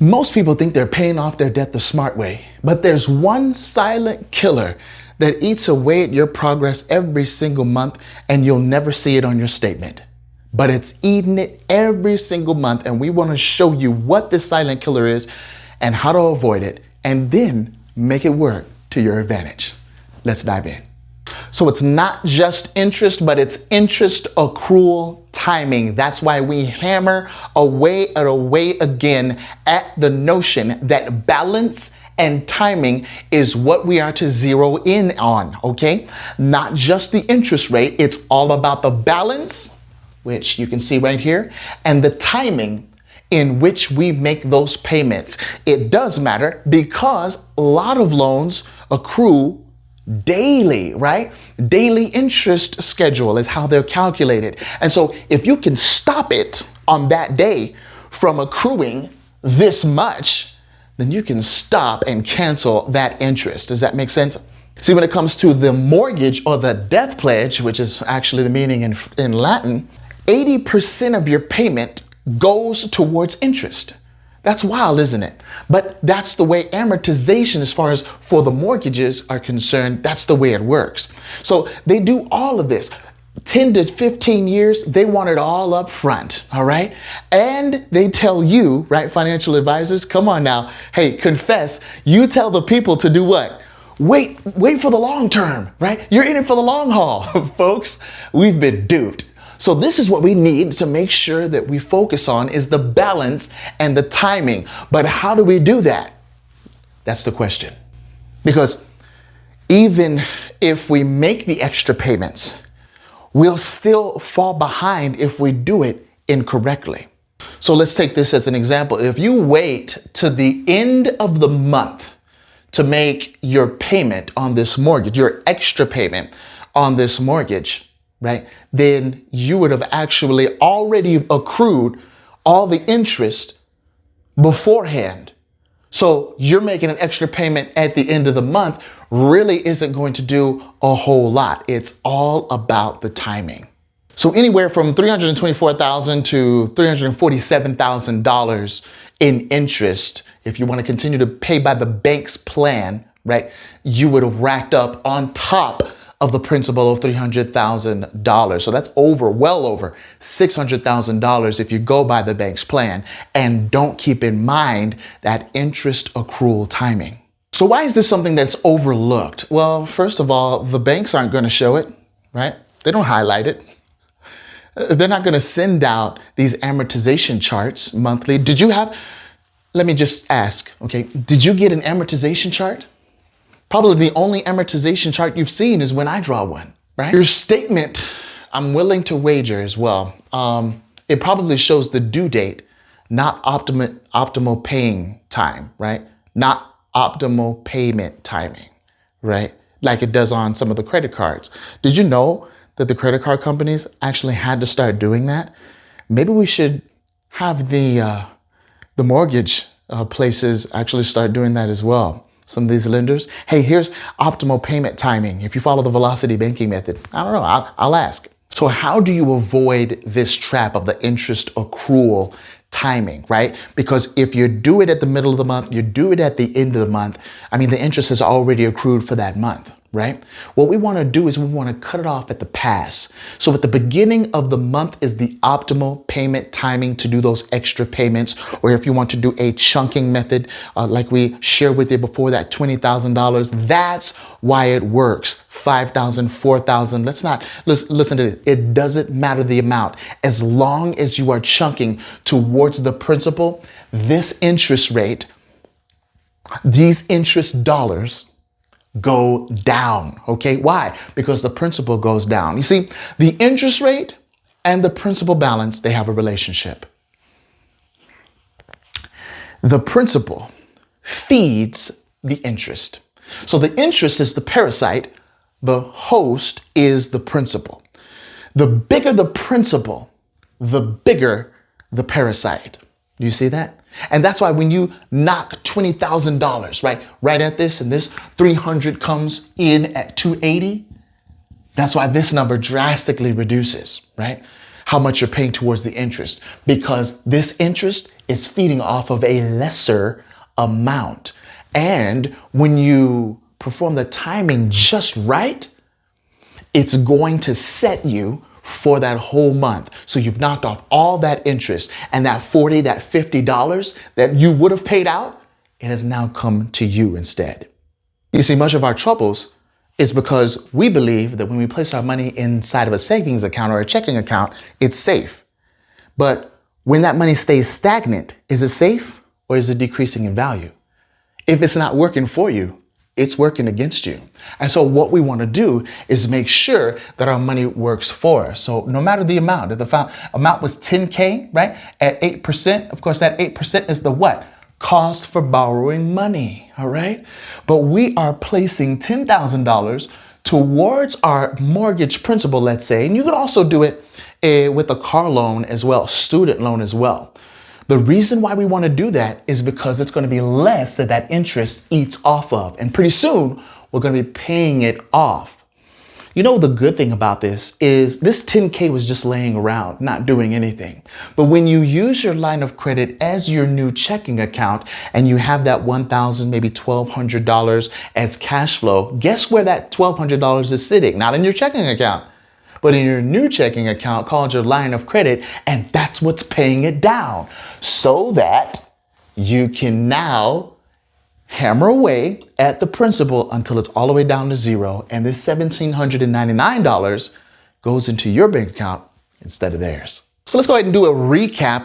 Most people think they're paying off their debt the smart way, but there's one silent killer that eats away at your progress every single month, and you'll never see it on your statement. But it's eating it every single month, and we want to show you what this silent killer is and how to avoid it, and then make it work to your advantage. Let's dive in. So it's not just interest, but it's interest accrual timing. That's why we hammer away and away again at the notion that balance and timing is what we are to zero in on, okay? Not just the interest rate, it's all about the balance, which you can see right here, and the timing in which we make those payments. It does matter because a lot of loans accrue daily, right? Daily interest schedule is how they're calculated. And so if you can stop it on that day from accruing this much, then you can stop and cancel that interest. Does that make sense? See, when it comes to the mortgage or the death pledge, which is actually the meaning in Latin, 80% of your payment goes towards interest. That's wild, isn't it? But that's the way amortization, as far as for the mortgages are concerned, that's the way it works. So they do all of this. 10 to 15 years, they want it all up front, all right? And they tell you, right, financial advisors, come on now, hey, confess, you tell the people to do what? Wait for the long term, right? You're in it for the long haul, folks. We've been duped. So this is what we need to make sure that we focus on is the balance and the timing. But how do we do that? That's the question. Because even if we make the extra payments, we'll still fall behind if we do it incorrectly. So let's take this as an example. If you wait to the end of the month to make your payment on this mortgage, your extra payment on this mortgage, right, then you would have actually already accrued all the interest beforehand. So you're making an extra payment at the end of the month really isn't going to do a whole lot. It's all about the timing. So anywhere from $324,000 to $347,000 in interest, if you want to continue to pay by the bank's plan, right, you would have racked up on top of the principal of $300,000. So that's well over $600,000 if you go by the bank's plan and don't keep in mind that interest accrual timing. So why is this something that's overlooked? Well, first of all, the banks aren't going to show it, right? They don't highlight it. They're not going to send out these amortization charts monthly. Let me just ask, okay, did you get an amortization chart? Probably the only amortization chart you've seen is when I draw one, right? Your statement, I'm willing to wager as well. It probably shows the due date, not optimal paying time, right? Not optimal payment timing, right? Like it does on some of the credit cards. Did you know that the credit card companies actually had to start doing that? Maybe we should have the mortgage places actually start doing that as well. Some of these lenders, hey, here's optimal payment timing. If you follow the velocity banking method, I don't know, I'll ask. So how do you avoid this trap of the interest accrual timing, right? Because if you do it at the middle of the month, you do it at the end of the month, the interest has already accrued for that month, right? What we want to do is we want to cut it off at the pass. So at the beginning of the month is the optimal payment timing to do those extra payments. Or if you want to do a chunking method, like we shared with you before, that $20,000, that's why it works. 5,000, 4,000. Let's listen to it. It doesn't matter the amount. As long as you are chunking towards the principal, this interest rate, these interest dollars go down. Okay, why? Because the principal goes down. You see, the interest rate and the principal balance, they have a relationship. The principal feeds the interest. So the interest is the parasite, the host is the principal. The bigger the principal, the bigger the parasite. Do you see that? And that's why when you knock $20,000, right at this, and this 300 comes in at 280, that's why this number drastically reduces, right? how much you're paying towards the interest, because this interest is feeding off of a lesser amount. And when you perform the timing just right, it's going to set you for that whole month. So you've knocked off all that interest, and that $40, that $50 that you would have paid out, it has now come to you instead. You see, much of our troubles is because we believe that when we place our money inside of a savings account or a checking account, it's safe. But when that money stays stagnant, is it safe or is it decreasing in value? If it's not working for you, it's working against you. And so what we want to do is make sure that our money works for us. So no matter the amount, if the amount was 10K, right, at 8%, of course, that 8% is the what? Cost for borrowing money, all right? But we are placing $10,000 towards our mortgage principal, let's say, and you can also do it with a car loan as well, student loan as well. The reason why we want to do that is because it's going to be less that interest eats off of. And pretty soon, we're going to be paying it off. You know, the good thing about this is this 10K was just laying around, not doing anything. But when you use your line of credit as your new checking account and you have that $1,000, maybe $1,200 as cash flow, guess where that $1,200 is sitting? Not in your checking account, but in your new checking account called your line of credit. And that's what's paying it down so that you can now hammer away at the principal until it's all the way down to zero. And this $1,799 goes into your bank account instead of theirs. So let's go ahead and do a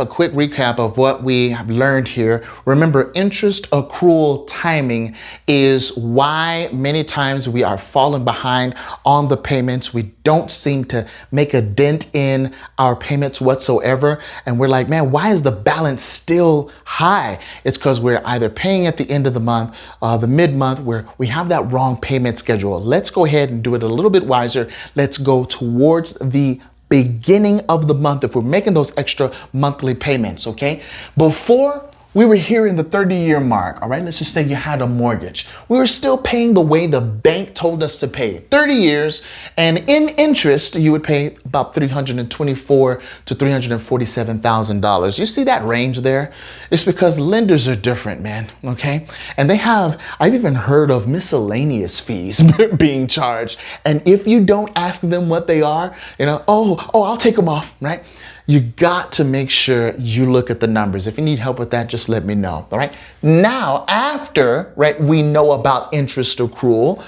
quick recap of what we have learned here. Remember, interest accrual timing is why many times we are falling behind on the payments. We don't seem to make a dent in our payments whatsoever. And we're like, man, why is the balance still high? It's because we're either paying at the end of the month, the mid-month, where we have that wrong payment schedule. Let's go ahead and do it a little bit wiser. Let's go towards the beginning of the month if we're making those extra monthly payments, okay? Before we were here in the 30-year mark, all right? Let's just say you had a mortgage. We were still paying the way the bank told us to pay. 30 years, and in interest, you would pay about $324,000 to $347,000. You see that range there? It's because lenders are different, man, okay? And I've even heard of miscellaneous fees being charged. And if you don't ask them what they are, I'll take them off, right? You got to make sure you look at the numbers. If you need help with that, just let me know, all right? Now, after, right, we know about interest accrual,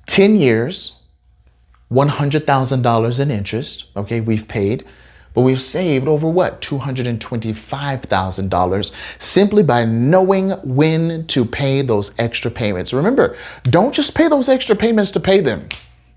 10 years, $100,000 in interest, okay, we've paid, but we've saved over what? $225,000 simply by knowing when to pay those extra payments. Remember, don't just pay those extra payments to pay them.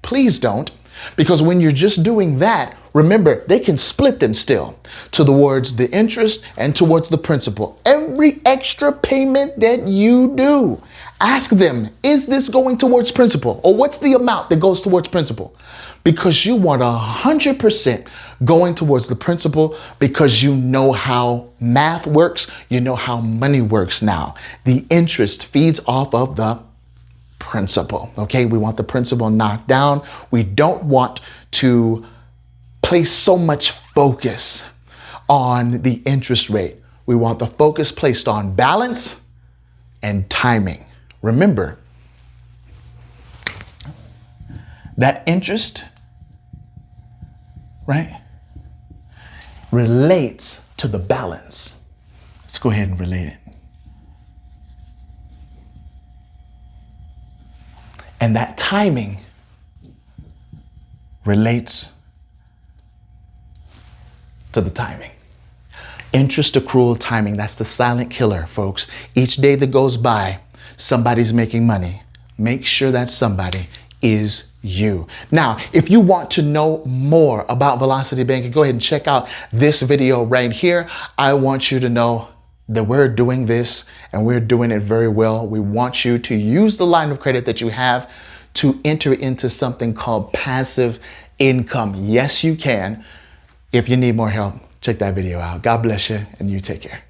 Please don't. Because when you're just doing that, remember, they can split them still towards the interest and towards the principal. Every extra payment that you do, ask them, is this going towards principal? Or what's the amount that goes towards principal? Because you want 100% going towards the principal, because you know how math works, you know how money works now. The interest feeds off of the principal, okay? We want the principal knocked down. We don't want to place so much focus on the interest rate. We want the focus placed on balance and timing. Remember, that interest, right, relates to the balance. Let's go ahead and relate it. And that timing relates to the timing. Interest accrual timing, that's the silent killer, folks. Each day that goes by, somebody's making money. Make sure that somebody is you. Now, if you want to know more about velocity banking, go ahead and check out this video right here. I want you to know that we're doing this and we're doing it very well. We want you to use the line of credit that you have to enter into something called passive income. Yes, you can. If you need more help, check that video out. God bless you, and you take care.